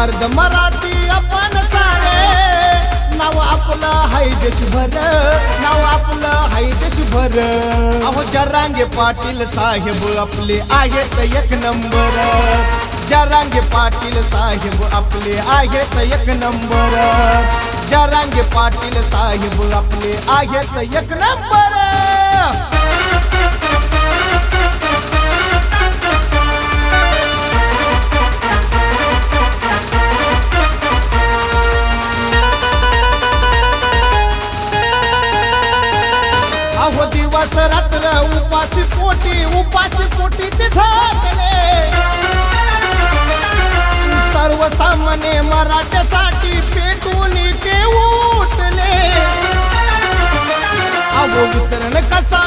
मर्द मराठी आपण सारे नाव आपलं हाय देशभर नाव आपलं हाय देशभर अहो जरांगे पाटील साहेब आपले आहेत एक नंबर जरांगे पाटील साहेब आपले आहेत एक नंबर जरांगे पाटील साहेब आपले आहेत एक नंबर अहो दिवस रात्र उपासी पोटी ते झटले सर्वसामान्य मराठ्यासाठी पेटून ते उठले अहो विसरण कसा